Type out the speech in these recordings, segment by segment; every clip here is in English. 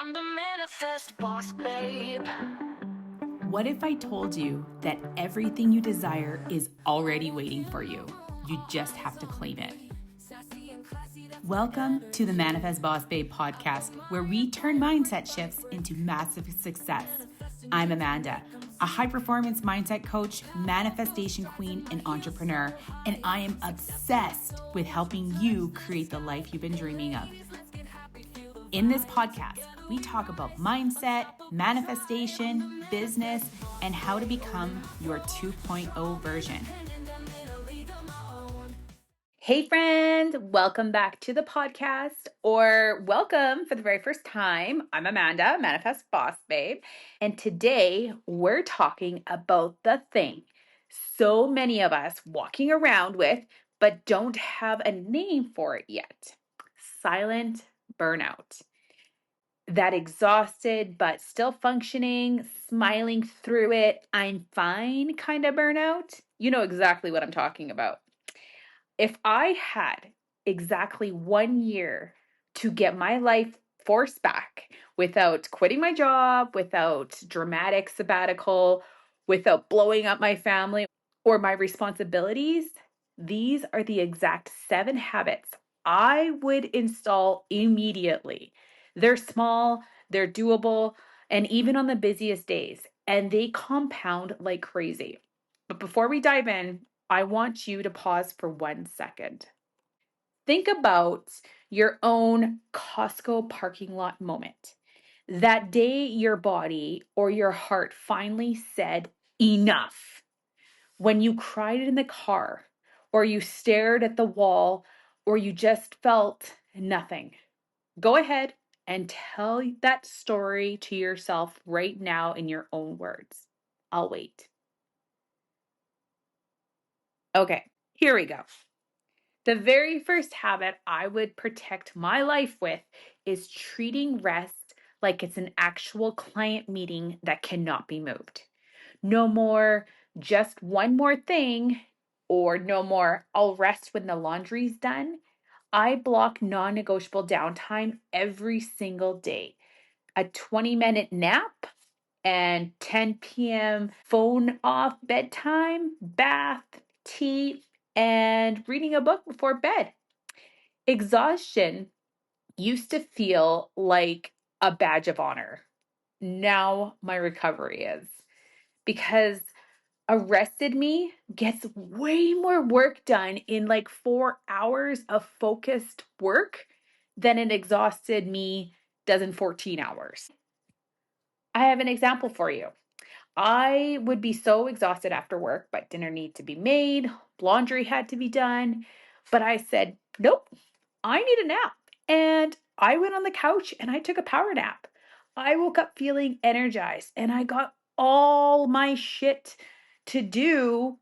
I'm the manifest boss, babe. What if I told you that everything you desire is already waiting for you? You just have to claim it. Welcome to the Manifest Boss Babe podcast, where we turn mindset shifts into massive success. I'm Amanda, a high performance mindset coach, manifestation queen, and entrepreneur, and I am obsessed with helping you create the life you've been dreaming of. In this podcast, we talk about mindset, manifestation, business, and how to become your 2.0 version. Hey friends, welcome back to the podcast, or welcome for the very first time. I'm Amanda, Manifest Boss Babe, and today we're talking about the thing so many of us walking around with, but don't have a name for it yet. Silent burnout. That exhausted but still functioning, smiling through it, I'm fine kind of burnout. You know exactly what I'm talking about. If I had exactly 1 year to get my life forced back without quitting my job, without dramatic sabbatical, without blowing up my family or my responsibilities, these are the exact 7 habits I would install immediately. They're small, they're doable, and even on the busiest days, and they compound like crazy. But before we dive in, I want you to pause for 1 second. Think about your own Costco parking lot moment. That day your body or your heart finally said enough. When you cried in the car, or you stared at the wall, or you just felt nothing. Go ahead and tell that story to yourself right now in your own words. I'll wait. Okay, here we go. The very first habit I would protect my life with is treating rest like it's an actual client meeting that cannot be moved. No more, just one more thing, or no more, I'll rest when the laundry's done. I block non negotiable downtime every single day. A 20-minute nap and 10 p.m. phone off bedtime, bath, tea, and reading a book before bed. Exhaustion used to feel like a badge of honor. Now my recovery is, because a rested me gets way more work done in like 4 hours of focused work than an exhausted me does in 14 hours. I have an example for you. I would be so exhausted after work, but dinner needed to be made, laundry had to be done. But I said, nope, I need a nap. And I went on the couch and I took a power nap. I woke up feeling energized and I got all my shit to do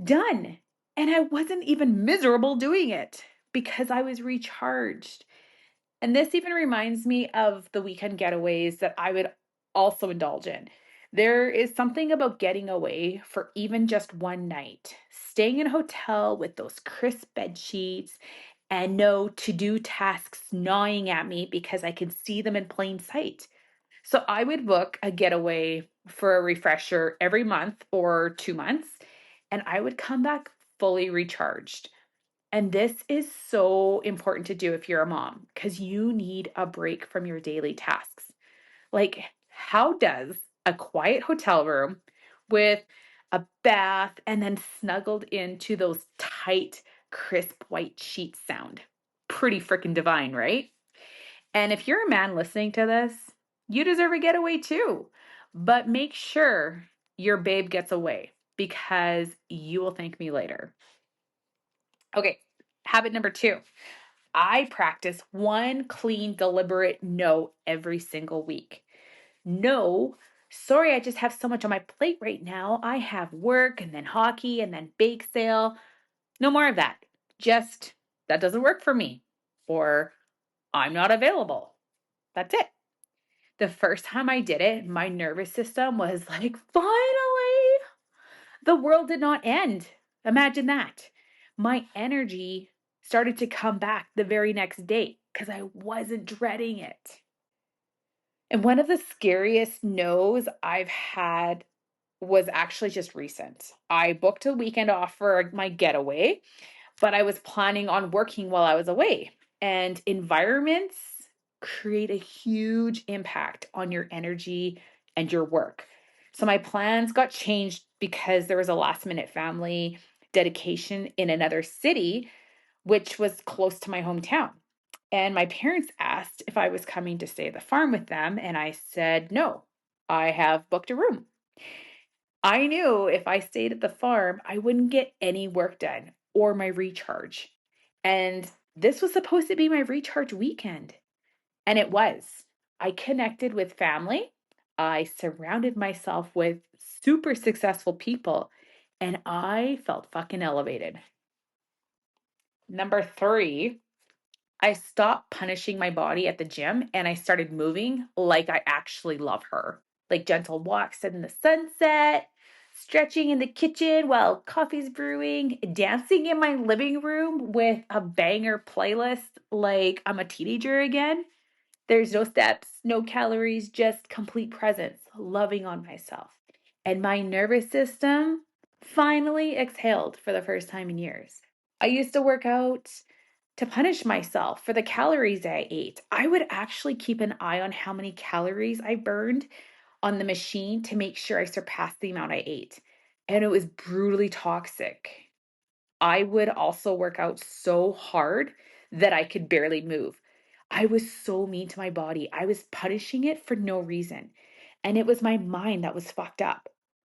done. And I wasn't even miserable doing it because I was recharged. And this even reminds me of the weekend getaways that I would also indulge in. There is something about getting away for even just one night, staying in a hotel with those crisp bed sheets and no to-do tasks gnawing at me because I can see them in plain sight. So I would book a getaway for a refresher every month or 2 months, and I would come back fully recharged. And this is so important to do if you're a mom, because you need a break from your daily tasks. Like, how does a quiet hotel room with a bath and then snuggled into those tight, crisp white sheets sound? Pretty freaking divine, right? And if you're a man listening to this, you deserve a getaway too. But make sure your babe gets away, because you will thank me later. Okay, habit number 2. I practice one clean, deliberate no every single week. No, sorry, I just have so much on my plate right now. I have work and then hockey and then bake sale. No more of that. Just, that doesn't work for me. Or, I'm not available. That's it. The first time I did it, my nervous system was like, finally, the world did not end. Imagine that. My energy started to come back the very next day because I wasn't dreading it. And one of the scariest no's I've had was actually just recent. I booked a weekend off for my getaway, but I was planning on working while I was away. And environments create a huge impact on your energy and your work. So my plans got changed because there was a last minute family dedication in another city, which was close to my hometown. And my parents asked if I was coming to stay at the farm with them. And I said, no, I have booked a room. I knew if I stayed at the farm, I wouldn't get any work done or my recharge. And this was supposed to be my recharge weekend. And it was. I connected with family. I surrounded myself with super successful people. And I felt fucking elevated. Number 3, I stopped punishing my body at the gym and I started moving like I actually love her. Like gentle walks in the sunset, stretching in the kitchen while coffee's brewing, dancing in my living room with a banger playlist like I'm a teenager again. There's no steps, no calories, just complete presence, loving on myself. And my nervous system finally exhaled for the first time in years. I used to work out to punish myself for the calories I ate. I would actually keep an eye on how many calories I burned on the machine to make sure I surpassed the amount I ate. And it was brutally toxic. I would also work out so hard that I could barely move. I was so mean to my body. I was punishing it for no reason. And it was my mind that was fucked up.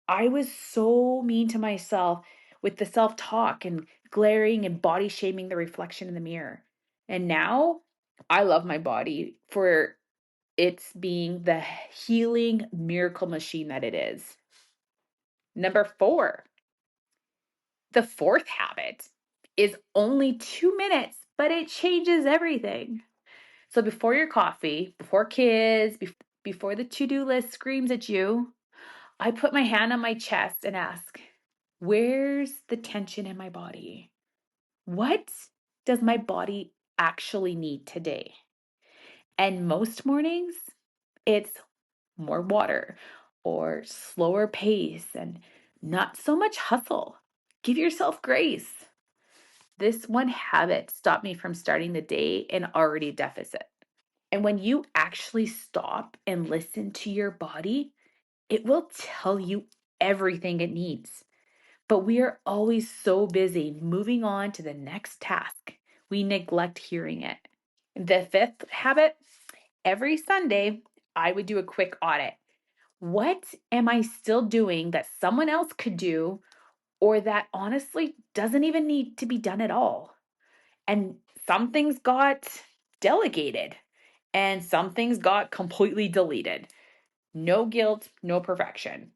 I was so mean to myself with the self talk and glaring and body shaming the reflection in the mirror. And now I love my body for its being the healing miracle machine that it is. Number 4, the fourth habit is only 2 minutes, but it changes everything. So before your coffee, before kids, before the to-do list screams at you, I put my hand on my chest and ask, where's the tension in my body? What does my body actually need today? And most mornings, it's more water or slower pace and not so much hustle. Give yourself grace. This one habit stopped me from starting the day in already deficit. And when you actually stop and listen to your body, it will tell you everything it needs. But we are always so busy moving on to the next task, we neglect hearing it. The fifth habit, every Sunday, I would do a quick audit. What am I still doing that someone else could do or that honestly doesn't even need to be done at all? And some things got delegated and some things got completely deleted. No guilt, no perfection.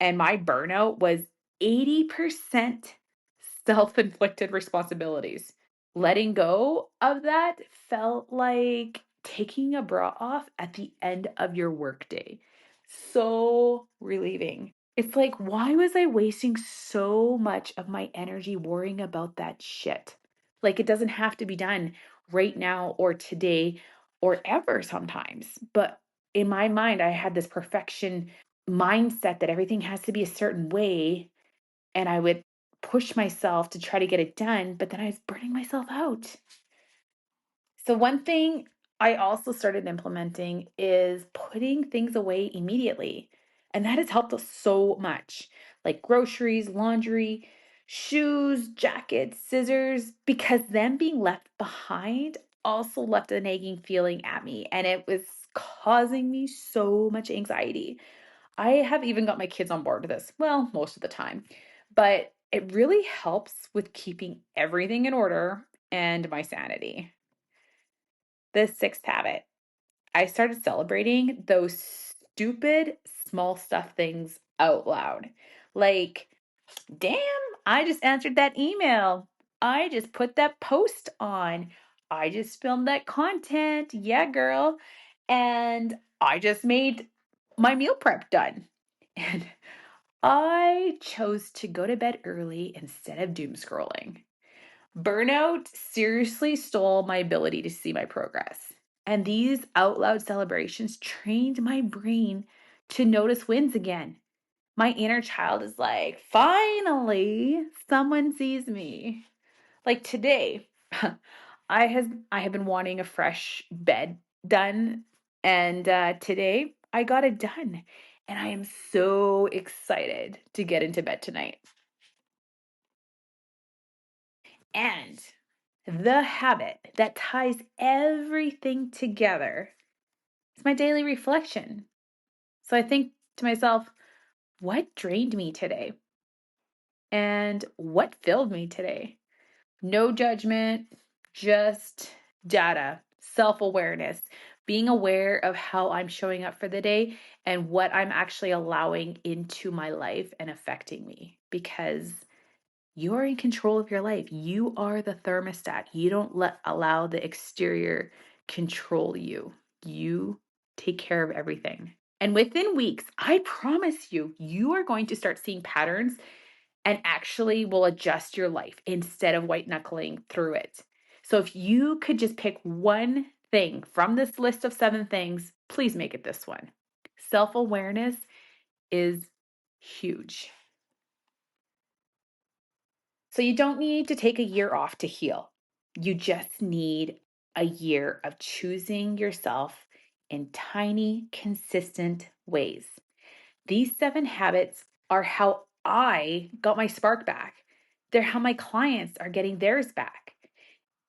And my burnout was 80% self inflicted responsibilities. Letting go of that felt like taking a bra off at the end of your workday. So relieving. It's like, why was I wasting so much of my energy worrying about that shit? Like, it doesn't have to be done right now or today or ever sometimes. But in my mind, I had this perfection mindset that everything has to be a certain way. And I would push myself to try to get it done, but then I was burning myself out. So, one thing I also started implementing is putting things away immediately. And that has helped us so much, like groceries, laundry, shoes, jackets, scissors, because them being left behind also left a nagging feeling at me. And it was causing me so much anxiety. I have even got my kids on board with this, well, most of the time, but it really helps with keeping everything in order and my sanity. The sixth habit, I started celebrating those stupid small stuff things out loud. Like, damn, I just answered that email. I just put that post on. I just filmed that content. Yeah, girl. And I just made my meal prep done. And I chose to go to bed early instead of doom scrolling. Burnout seriously stole my ability to see my progress. And these out loud celebrations trained my brain to notice wins again. My inner child is like, finally, someone sees me. Like today, I have been wanting a fresh bed done, and today I got it done, and I am so excited to get into bed tonight. And the habit that ties everything together is my daily reflection. So I think to myself, what drained me today? And what filled me today? No judgment, just data, self awareness, being aware of how I'm showing up for the day and what I'm actually allowing into my life and affecting me. Because you're in control of your life. You are the thermostat. You don't allow the exterior control you. You take care of everything. And within weeks, I promise you, you are going to start seeing patterns and actually will adjust your life instead of white knuckling through it. So if you could just pick one thing from this list of 7 things, please make it this one. Self-awareness is huge. So you don't need to take a year off to heal. You just need a year of choosing yourself in tiny, consistent ways. These 7 habits are how I got my spark back. They're how my clients are getting theirs back.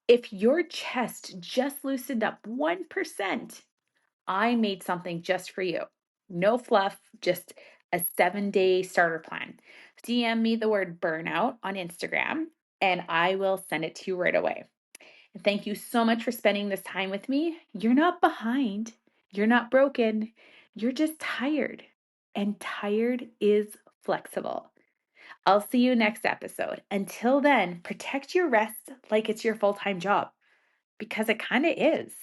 If your chest just loosened up 1%, I made something just for you. No fluff, just a 7-day starter plan. DM me the word burnout on Instagram and I will send it to you right away. And thank you so much for spending this time with me. You're not behind, you're not broken, you're just tired. And tired is flexible. I'll see you next episode. Until then, protect your rest like it's your full time job because it kind of is.